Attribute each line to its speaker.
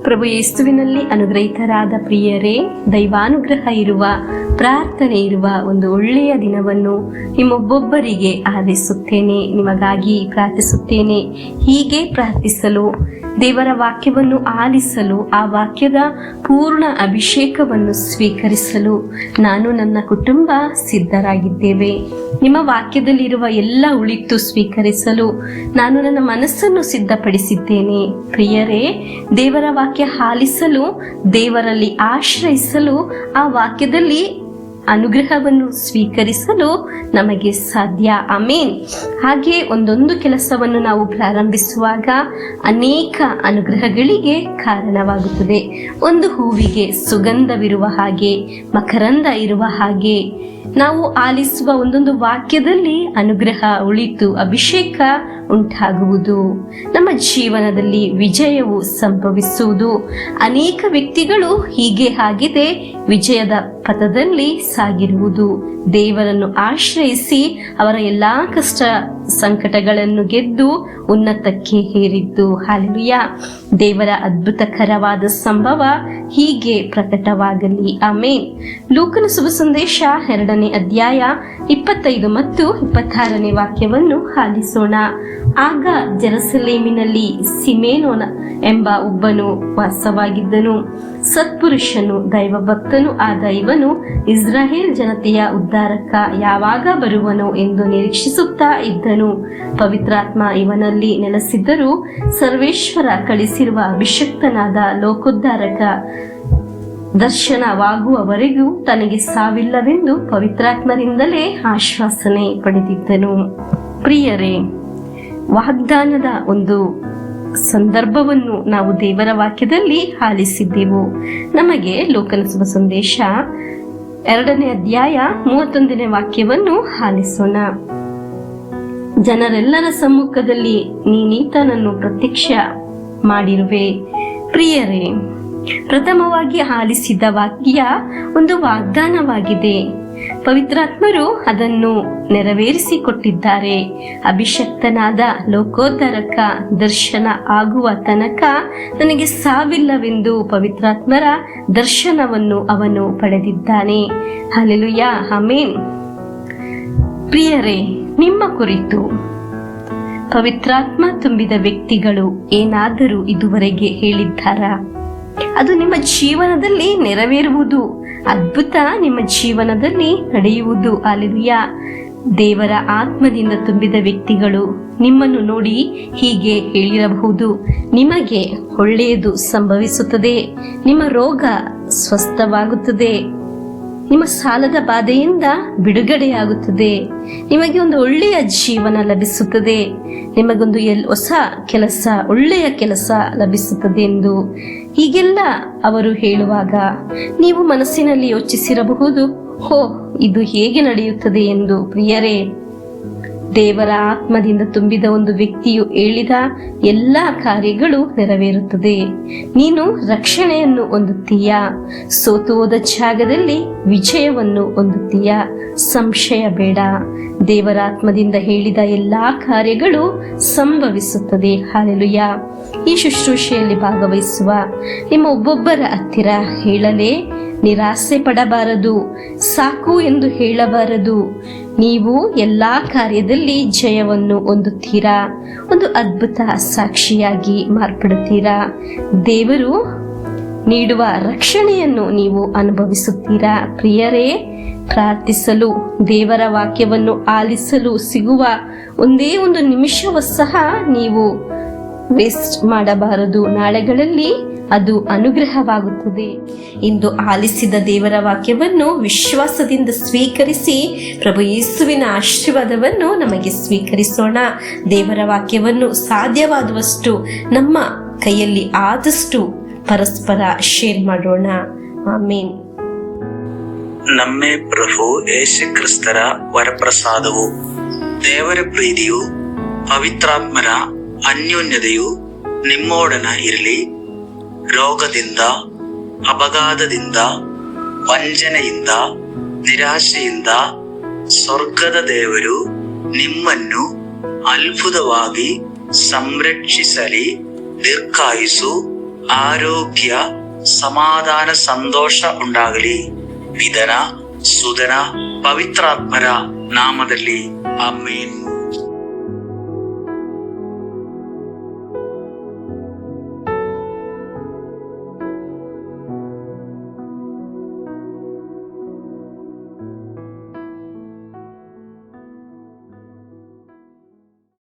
Speaker 1: ಪ್ರಭು ಯೇಸುವಿನಲ್ಲಿ ಅನುಗ್ರಹಿತರಾದ ಪ್ರಿಯರೇ, ದೈವಾನುಗ್ರಹ ಇರುವ, ಪ್ರಾರ್ಥನೆ ಇರುವ ಒಂದು ಒಳ್ಳೆಯ ದಿನವನ್ನು ನಿಮ್ಮೊಬ್ಬೊಬ್ಬರಿಗೆ ಆರೈಸುತ್ತೇನೆ, ನಿಮಗಾಗಿ ಪ್ರಾರ್ಥಿಸುತ್ತೇನೆ. ಹೀಗೆ ಪ್ರಾರ್ಥಿಸಲು, ದೇವರ ವಾಕ್ಯವನ್ನು ಆಲಿಸಲು, ಆ ವಾಕ್ಯದ ಪೂರ್ಣ ಅಭಿಷೇಕವನ್ನು ಸ್ವೀಕರಿಸಲು ನಾನು ನನ್ನ ಕುಟುಂಬ ಸಿದ್ಧರಾಗಿದ್ದೇವೆ. ನಿಮ್ಮ ವಾಕ್ಯದಲ್ಲಿರುವ ಎಲ್ಲ ಉಳಿತು ಸ್ವೀಕರಿಸಲು ನಾನು ನನ್ನ ಮನಸ್ಸನ್ನು ಸಿದ್ಧಪಡಿಸಿದ್ದೇನೆ. ಪ್ರಿಯರೇ, ದೇವರ ವಾಕ್ಯ ಆಲಿಸಲು, ದೇವರಲ್ಲಿ ಆಶ್ರಯಿಸಲು, ಆ ವಾಕ್ಯದಲ್ಲಿ ಅನುಗ್ರಹವನ್ನು ಸ್ವೀಕರಿಸಲು ನಮಗೆ ಸಾಧ್ಯ. ಆಮೇನ್. ಹಾಗೆ ಒಂದೊಂದು ಕೆಲಸವನ್ನು ನಾವು ಪ್ರಾರಂಭಿಸುವಾಗ ಅನೇಕ ಅನುಗ್ರಹಗಳಿಗೆ ಕಾರಣವಾಗುತ್ತದೆ. ಒಂದು ಹೂವಿಗೆ ಸುಗಂಧವಿರುವ ಹಾಗೆ, ಮಕರಂದ ಇರುವ ಹಾಗೆ, ನಾವು ಆಲಿಸುವ ಒಂದೊಂದು ವಾಕ್ಯದಲ್ಲಿ ಅನುಗ್ರಹ, ಉಳಿತು, ಅಭಿಷೇಕ ಉಂಟಾಗುವುದು. ನಮ್ಮ ಜೀವನದಲ್ಲಿ ವಿಜಯವು ಸಂಭವಿಸುವುದು. ಅನೇಕ ವ್ಯಕ್ತಿಗಳು ಹೀಗೆ ಆಗಿದೆ ವಿಜಯದ ಪಥದಲ್ಲಿ ಸಾಗಿರುವುದು. ದೇವರನ್ನು ಆಶ್ರಯಿಸಿ ಅವರ ಎಲ್ಲಾ ಕಷ್ಟ ಸಂಕಟಗಳನ್ನು ಗೆದ್ದು ಉನ್ನತಕ್ಕೆ ಏರಿದ್ದು. ಹಲ್ಲೆಲೂಯಾ. ದೇವರ ಅದ್ಭುತಕರವಾದ ಸಂಭವ ಹೀಗೆ ಪ್ರಕಟವಾಗಲಿ. ಆಮೇನ್. ಲೂಕನ ಶುಭ ಸಂದೇಶ 2ನೇ ಅಧ್ಯಾಯ 25 ಮತ್ತು 26ನೇ ವಾಕ್ಯವನ್ನು ಆಲಿಸೋಣ. ಆಗ ಜೆರುಸಲೇಮಿನಲ್ಲಿ ಸಿಮೇನೋನ ಎಂಬ ಒಬ್ಬನು ವಾಸವಾಗಿದ್ದನು. ಸತ್ಪುರುಷನು, ದೈವಭಕ್ತನೂ ಆದ ಇವನು ಇಸ್ರಾಯೇಲ್ ಜನತೆಯ ಉದ್ಧಾರಕ ಯಾವಾಗ ಬರುವನೋ ಎಂದು ನಿರೀಕ್ಷಿಸುತ್ತಾ ಇದ್ದನು. ಪವಿತ್ರಾತ್ಮ ಇವನಲ್ಲಿ ನೆಲೆಸಿದ್ದರೂ ಸರ್ವೇಶ್ವರ ಕಳಿಸಿರುವ ಅಭಿಷಕ್ತನಾದ ಲೋಕೋದ್ಧಾರಕ ದರ್ಶನವಾಗುವವರೆಗೂ ತನಗೆ ಸಾವಿಲ್ಲವೆಂದು ಪವಿತ್ರಾತ್ಮರಿಂದಲೇ ಆಶ್ವಾಸನೆ ಪಡೆದಿದ್ದನು. ಪ್ರಿಯರೇ, ವಾಗ್ದಾನದ ಒಂದು ಸಂದರ್ಭವನ್ನು ನಾವು ದೇವರ ವಾಕ್ಯದಲ್ಲಿ ಆಲಿಸಿದ್ದೆವು. ನಮಗೆ ಲೋಕನ ಶುಭ ಸಂದೇಶ 2ನೇ ಅಧ್ಯಾಯ 31ನೇ ವಾಕ್ಯವನ್ನು ಆಲಿಸೋಣ. ಜನರೆಲ್ಲರ ಸಮ್ಮುಖದಲ್ಲಿ ನೀನೀತನನ್ನು ಪ್ರತ್ಯಕ್ಷ ಮಾಡಿರುವೆ. ಪ್ರಿಯರೇ, ಪ್ರಥಮವಾಗಿ ಆಲಿಸಿದ ವಾಕ್ಯ ಒಂದು ವಾಗ್ದಾನವಾಗಿದೆ. ಪವಿತ್ರಾತ್ಮರು ಅದನ್ನು ನೆರವೇರಿಸಿಕೊಟ್ಟಿದ್ದಾರೆ. ಅಭಿಷಕ್ತನಾದ ಲೋಕೋದ್ಧಾರಕ ದರ್ಶನ ಆಗುವ ತನಕ ನನಗೆ ಸಾವಿಲ್ಲವೆಂದು ಪವಿತ್ರಾತ್ಮರ ದರ್ಶನವನ್ನು ಅವನು ಪಡೆದಿದ್ದಾನೆ. ಹಲ್ಲೆಲೂಯಾ. ಆಮೇನ್. ಪ್ರಿಯರೇ, ನಿಮ್ಮ ಕುರಿತು ಪವಿತ್ರಾತ್ಮ ತುಂಬಿದ ವ್ಯಕ್ತಿಗಳು ಏನಾದರೂ ಇದುವರೆಗೆ ಹೇಳಿದ್ದಾರಾ? ಅದು ನಿಮ್ಮ ಜೀವನದಲ್ಲಿ ನೆರವೇರುವುದು. ಅದ್ಭುತ ನಿಮ್ಮ ಜೀವನದಲ್ಲಿ ನಡೆಯುವುದು. ಹಲ್ಲೆಲೂಯಾ. ದೇವರ ಆತ್ಮದಿಂದ ತುಂಬಿದ ವ್ಯಕ್ತಿಗಳು ನಿಮ್ಮನ್ನು ನೋಡಿ ಹೀಗೆ ಹೇಳಿರಬಹುದು: ನಿಮಗೆ ಒಳ್ಳೆಯದು ಸಂಭವಿಸುತ್ತದೆ, ನಿಮ್ಮ ರೋಗ ಸ್ವಸ್ಥವಾಗುತ್ತದೆ, ನಿಮ್ಮ ಸಾಲದ ಬಾಧೆಯಿಂದ ಬಿಡುಗಡೆಯಾಗುತ್ತದೆ, ನಿಮಗೆ ಒಂದು ಒಳ್ಳೆಯ ಜೀವನ ಲಭಿಸುತ್ತದೆ, ನಿಮಗೊಂದು ಹೊಸ ಕೆಲಸ, ಒಳ್ಳೆಯ ಕೆಲಸ ಲಭಿಸುತ್ತದೆ ಎಂದು ಹೀಗೆಲ್ಲ ಅವರು ಹೇಳುವಾಗ ನೀವು ಮನಸ್ಸಿನಲ್ಲಿ ಯೋಚಿಸಿರಬಹುದು, ಹೋ, ಇದು ಹೇಗೆ ನಡೆಯುತ್ತದೆ ಎಂದು. ಪ್ರಿಯರೇ, ದೇವರ ಆತ್ಮದಿಂದ ತುಂಬಿದ ಒಂದು ವ್ಯಕ್ತಿಯು ಹೇಳಿದ ಎಲ್ಲ ಕಾರ್ಯಗಳು ನೆರವೇರುತ್ತದೆ. ನೀನು ರಕ್ಷಣೆಯನ್ನು ಹೊಂದುತ್ತೀಯಾ? ಸೋತು ಹೋದ ಜಾಗದಲ್ಲಿ ವಿಜಯವನ್ನು ಹೊಂದುತ್ತೀಯಾ? ಸಂಶಯ ಬೇಡ. ದೇವರ ಆತ್ಮದಿಂದ ಹೇಳಿದ ಎಲ್ಲಾ ಕಾರ್ಯಗಳು ಸಂಭವಿಸುತ್ತದೆ. ಹಲ್ಲೆಲೂಯಾ. ಈ ಶುಶ್ರೂಷೆಯಲ್ಲಿ ಭಾಗವಹಿಸುವ ನಿಮ್ಮ ಒಬ್ಬೊಬ್ಬರ ಹತ್ತಿರ ಹೇಳಲೇ ನಿರಾಸೆ ಪಡಬಾರದು, ಸಾಕು ಎಂದು ಹೇಳಬಾರದು. ನೀವು ಎಲ್ಲಾ ಕಾರ್ಯದಲ್ಲಿ ಜಯವನ್ನು ಹೊಂದುತ್ತೀರಾ, ಒಂದು ಅದ್ಭುತ ಸಾಕ್ಷಿಯಾಗಿ ಮಾರ್ಪಡುತ್ತೀರಾ. ದೇವರು ನೀಡುವ ರಕ್ಷಣೆಯನ್ನು ನೀವು ಅನುಭವಿಸುತ್ತೀರಾ. ಪ್ರಿಯರೇ, ಪ್ರಾರ್ಥಿಸಲು, ದೇವರ ವಾಕ್ಯವನ್ನು ಆಲಿಸಲು ಸಿಗುವ ಒಂದೇ ಒಂದು ನಿಮಿಷವೂ ಸಹ ನೀವು ವೇಸ್ಟ್ ಮಾಡಬಾರದು. ನಾಳೆಗಳಲ್ಲಿ ಅದು ಅನುಗ್ರಹವಾಗುತ್ತದೆ. ಇಂದು ಆಲಿಸಿದ ದೇವರ ವಾಕ್ಯವನ್ನು ವಿಶ್ವಾಸದಿಂದ ಸ್ವೀಕರಿಸಿ ಪ್ರಭು ಯೇಸುವಿನ ಆಶೀರ್ವಾದವನ್ನು ನಮಗೆ ಸ್ವೀಕರಿಸೋಣ. ದೇವರ ವಾಕ್ಯವನ್ನು ಸಾಧ್ಯವಾದಷ್ಟು ನಮ್ಮ ಕೈಯಲ್ಲಿ ಆದಷ್ಟು ಪರಸ್ಪರ ಶೇರ್ ಮಾಡೋಣ. ಆಮೇನ್.
Speaker 2: ನಮ್ಮೇ ಪ್ರಭು ಯೇಸು ಕ್ರಿಸ್ತರ ವರಪ್ರಸಾದವು, ದೇವರ ಪ್ರೀತಿಯು, ಪವಿತ್ರಾತ್ಮರ ಅನ್ಯೋನ್ಯತೆಯು ನಿಮ್ಮೊಡನ ಇರಲಿ. ರೋಗದಿಂದ, ಅಪಘಾತದಿಂದ, ವಂಚನೆಯಿಂದ, ನಿರಾಶೆಯಿಂದ ಸ್ವರ್ಗದ ದೇವರು ನಿಮ್ಮನ್ನು ಅದ್ಭುತವಾಗಿ ಸಂರಕ್ಷಿಸಲಿ. ದೀರ್ಘಾಯುಸ್ಸು, ಆರೋಗ್ಯ, ಸಮಾಧಾನ, ಸಂತೋಷ ಉಂಟಾಗಲಿ. ಪಿತನ, ಸುತನ, ಪವಿತ್ರಾತ್ಮರ ನಾಮದಲ್ಲಿ ಆಮೆನ್.